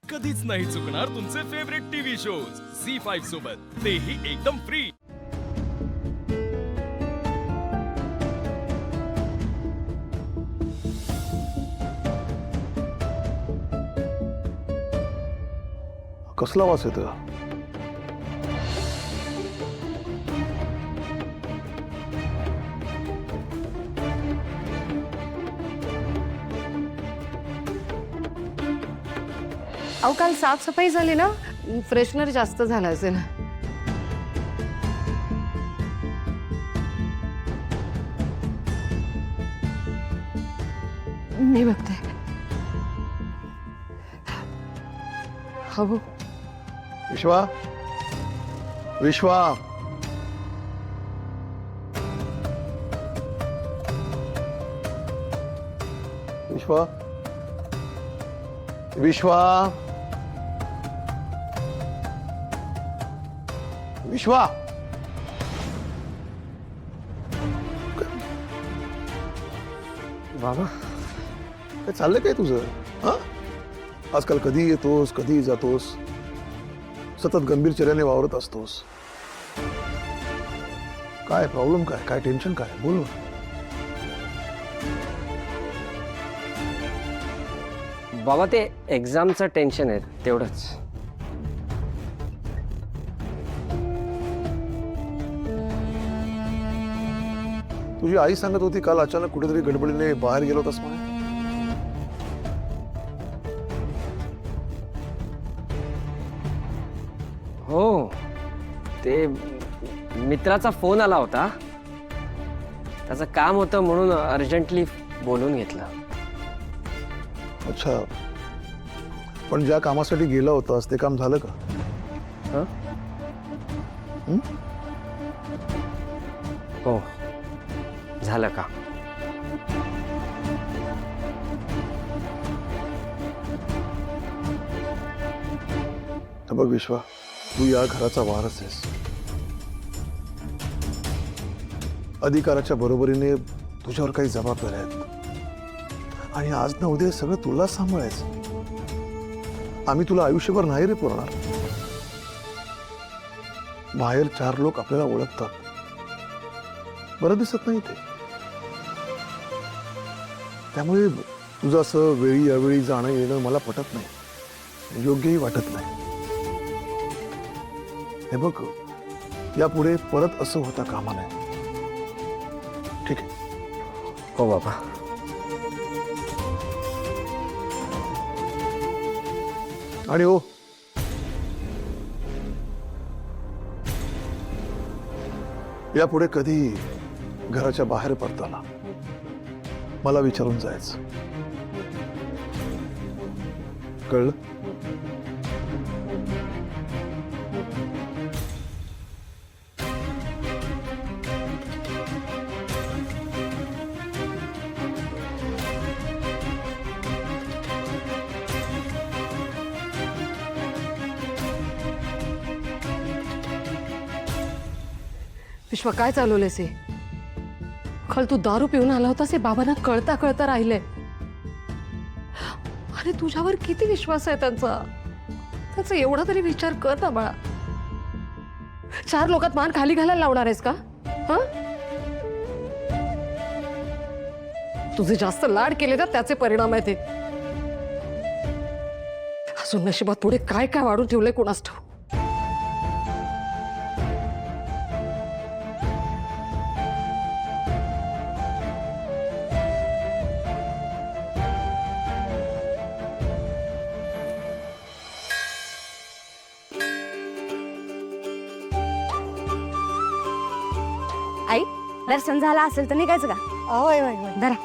कधीच नाही चुकणार तुमचे फेवरेट टीव्ही शोज झी5 सोबत, तेही एकदम फ्री। कसला वास येतो? अहो काल साफसफाई झाली ना, फ्रेशनर जास्त झाला असेल। मी बघते। हो विश्वा, विश्वा, विश्वा, विश्वा, विश्वा। बाबा काय चाललंय काय तुझं? हा, आजकाल कधी येतोस कधी जातोस, सतत गंभीर चर्याने वावरत असतोस। काय प्रॉब्लेम, काय काय टेन्शन, काय बोल ना। बाबा ते एक्झामचं टेन्शन आहे तेवढंच। तुझी आई सांगत होती काल अचानक कुठेतरी गडबडीने बाहेर गेलो होतास म्हणे। हो, ते मित्राचा फोन आला होता, त्याचं काम होतं म्हणून अर्जंटली बोलून घेतलं। अच्छा, पण ज्या कामासाठी गेला होतास ते काम झालं का? हं? हं? हो, झालं का? बघ विश्वा, तू या घराचा वारस आहेस। अधिकाराच्या बरोबरीने तुझ्यावर काही जबाबदाऱ्या आहेत आणि आज ना उद्या सगळं तुला सांभाळायचं। आम्ही तुला आयुष्यभर नाही रे पुरणार। बाहेर 4 लोक आपल्याला ओळखतात, बरं दिसत नाही ते, त्यामुळे तुझं असं वेळी अवेळी जाणं येणं मला पटत नाही, योग्यही वाटत नाही। हे बघ, यापुढे परत असं होता कामा नये, ठीक आहे? हो बाबा। आणि हो, यापुढे कधी घराच्या बाहेर पडताना मला विचारून जायचं, कळलं? विश्व, काय चालवलेस हे? काल तू दारू पिऊन आला होतास हे बाबांना कळता कळता राहिले। अरे तुझ्यावर किती विश्वास आहे त्यांचा, त्याचा एवढा तरी विचार कर ना बाळा। 4 लोकात मान खाली घालायला लावणार आहेस का? हा, तुझे जास्त लाड केले ना त्याचे परिणाम आहेत हे। अजून नशिबात पुढे काय काय वाढून ठेवलंय कोणास ठाऊक। आई, दर्शन झालं असेल तर निघायचं का? होय होय होय, धरा,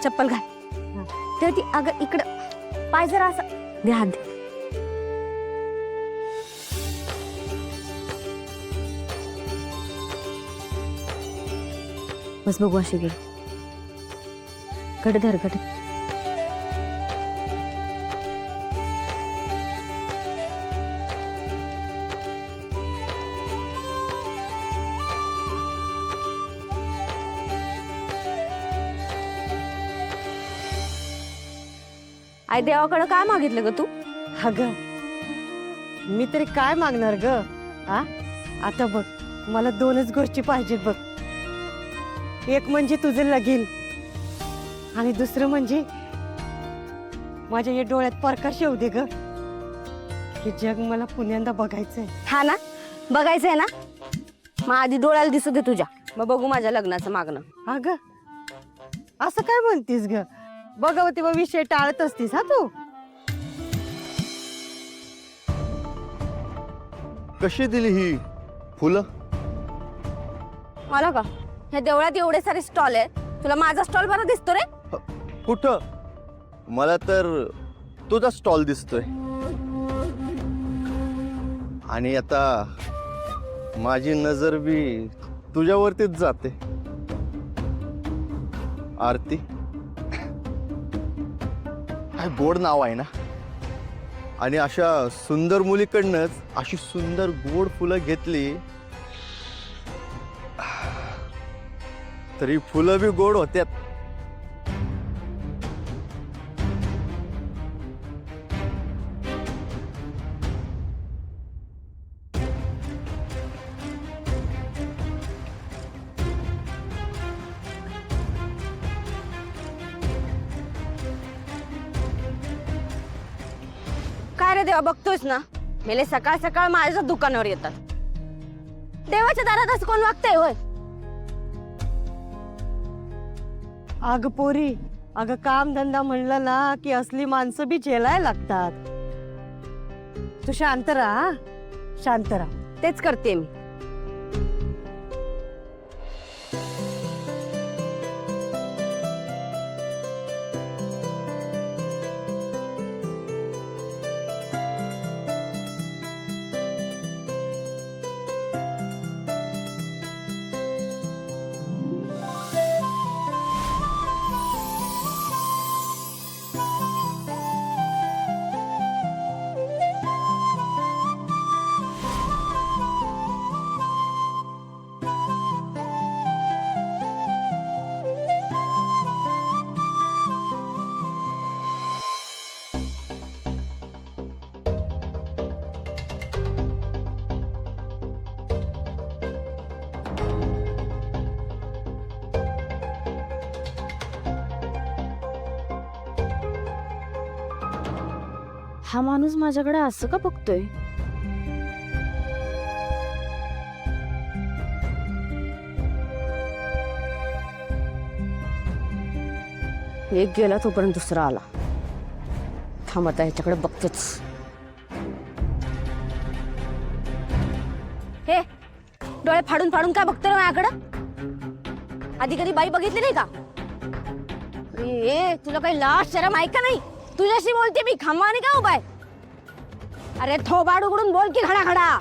चप्पल घाल। तर ती अगं इकडं पाय जरा असं दे, हात दे। बस बघू अशी गे, घट धर, घट। आई देवाकडे काय मागितलं ग तू? अगं मी तरी काय मागणार ग? हा आता बघ, मला 2च गोष्टी पाहिजेत बघ. एक म्हणजे तुझं लगीन आणि दुसरं म्हणजे माझ्या या डोळ्यात प्रकाश येऊ दे ग. हे जग मला पुण्यांदा बघायचंय. हा ना, बघायचंय ना, मग आधी डोळ्याला दिसू दे तुझ्या, मग बघू माझ्या लग्नाचं मागणं. अगं असं काय म्हणतीस ग? बघावं तेव्हा विषय टाळत असतीस हा तू. कशी दिली ही फुलं? मला का ह्या देवळात एवढे सारे स्टॉल आहे, तुला माझा स्टॉल बरा दिसतो रे? कुठं? मला तर तुझा स्टॉल दिसतोय. आणि आता माझी नजर बी तुझ्यावरतीच जाते. आरती, काय गोड नाव आहे ना. आणि अशा सुंदर मुलीकडनंच अशी सुंदर गोड फुलं घेतली तरी फुलं बी गोड होत्यात. काय रे देवा, बघतोयस ना, मेले सकाळ सकाळ माझ्या दुकानावर येतात. देवाच्या दारात असं कोण वागतंय होय? अगं पोरी, अगं काम धंदा म्हणलं ना की असली माणसं बी झेलायला लागतात. तू शांत राहा, शांत राहा. तेच करते मी. हा माणूस माझ्याकडे असं का बघतोय? एक गेला तोपर्यंत दुसरा आला. थांब आता ह्याच्याकडे बघतेच. हे डोळे फाडून फाडून काय बघतोय माझ्याकडं? आधी कधी बाई बघितली नाही का? ए तुला काही लाज शरम आहे का नाही? तुझ्याशी बोलते मी, खांबाने का उभाय? अरे थोबाड उघडून बोल की खडा खडा.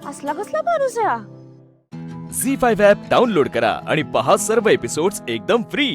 असला कसला माणूस आहे हा? झी5 ॲप डाउनलोड करा आणि पहा सर्व एपिसोड्स एकदम फ्री.